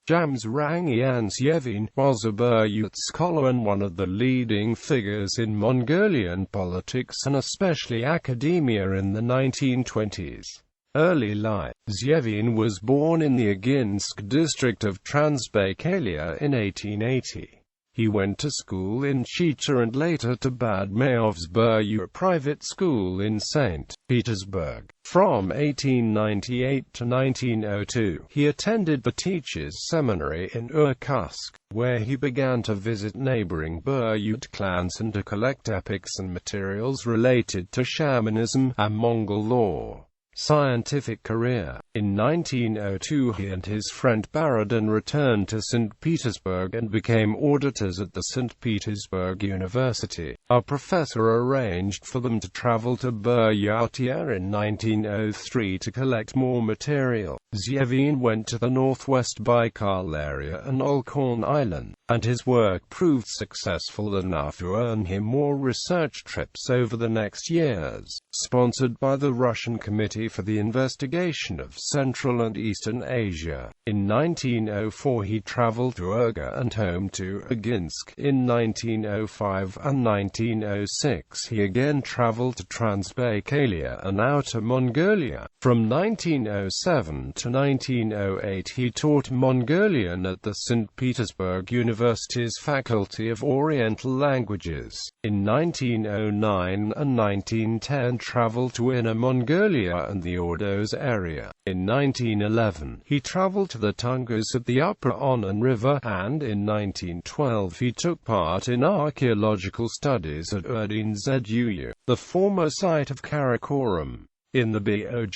Jamsrangiin Tseveen was a Buryat scholar and one of the leading figures in Mongolian politics and especially academia in the 1920s. Early life. Tseveen was born in the Aginsk district of Transbaikalia in 1880. He went to school in Chita and later to Bad Mayov's Buryat private school in St. Petersburg. From 1898 to 1902, he attended the Teachers' Seminary in Irkutsk, where he began to visit neighboring Buryat clans and to collect epics and materials related to shamanism and Mongol lore. Scientific career. In 1902 he and his friend Baradan returned to St. Petersburg and became auditors at the St. Petersburg University. A professor arranged for them to travel to Buryatia in 1903 to collect more material. Tseveen went to the northwest Baikal area and Olkhon Island, and his work proved successful enough to earn him more research trips over the next years, sponsored by the Russian Committee for the Investigation of Central and Eastern Asia. In 1904 he traveled to Urga and home to Aginsk. In 1905 and 1906 he again traveled to Transbaikalia and Outer Mongolia. From 1907 to 1908 he taught Mongolian at the St. Petersburg University's Faculty of Oriental Languages. In 1909 and 1910 traveled to Inner Mongolia and the Ordos area. In 1911 he traveled to the Tungus at the Upper Onon River, and in 1912 he took part in archaeological studies at Erdin-Zuu, the former site of Karakoram, in the Bogd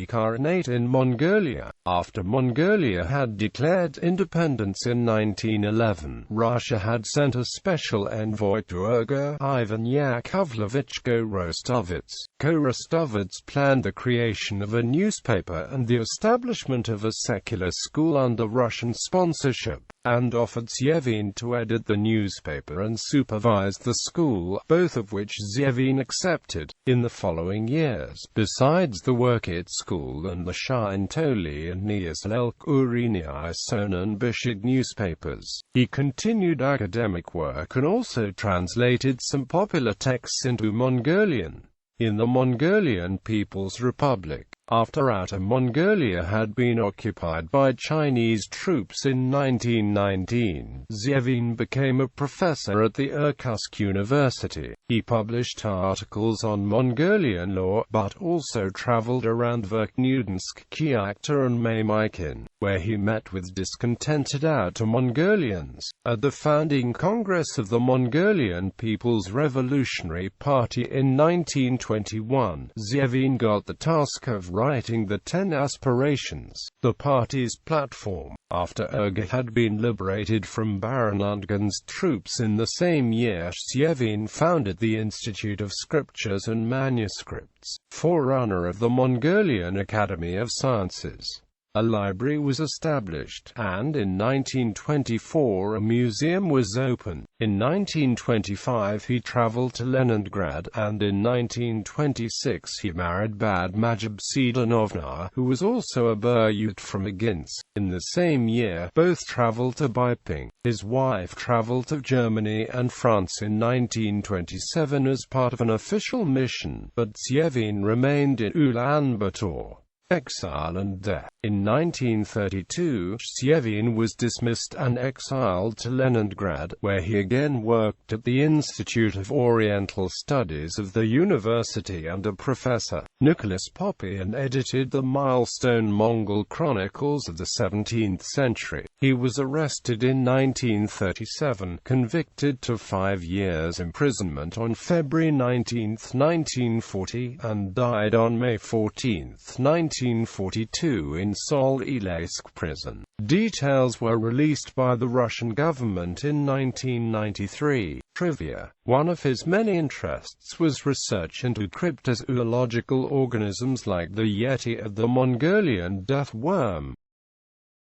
Khanate in Mongolia. After Mongolia had declared independence in 1911, Russia had sent a special envoy to Urga, Ivan Yakovlevich Korostovets. Korostovets planned the creation of a newspaper and the establishment of a secular school under Russian sponsorship, and offered Tseveen to edit the newspaper and supervise the school, both of which Tseveen accepted. In the following years, besides the work at school and the Shintoli and Niaslelk Uriniai Sonan Bishig newspapers, he continued academic work and also translated some popular texts into Mongolian. In the Mongolian People's Republic, after Outer Mongolia had been occupied by Chinese troops in 1919, Tseveen became a professor at the Irkutsk University. He published articles on Mongolian law, but also traveled around Verkhnudinsk, Kyakhta and Maymykin, where he met with discontented Outer Mongolians. At the founding Congress of the Mongolian People's Revolutionary Party in 1921, Tseveen got the task of writing the 10 Aspirations, the party's platform. After Urga had been liberated from Baranudgan's troops in the same year, Tseveen founded the Institute of Scriptures and Manuscripts, forerunner of the Mongolian Academy of Sciences. A library was established, and in 1924 a museum was opened. In 1925 he traveled to Leningrad, and in 1926 he married Bad Majab Sedanovna, who was also a Buryat from Aginsk. In the same year, both traveled to Beiping. His wife traveled to Germany and France in 1927 as part of an official mission, but Tseveen remained in Ulaanbaatar, exile and death. In 1932, Tseveen was dismissed and exiled to Leningrad, where he again worked at the Institute of Oriental Studies of the university under Professor Nicholas Poppy and edited the milestone Mongol chronicles of the 17th century. He was arrested in 1937, convicted to 5 years imprisonment on February 19, 1940, and died on May 14, 1942 in Sol-Ilaysk prison. Details were released by the Russian government in 1993. Trivia. One of his many interests was research into cryptozoological organisms like the yeti of the Mongolian death worm.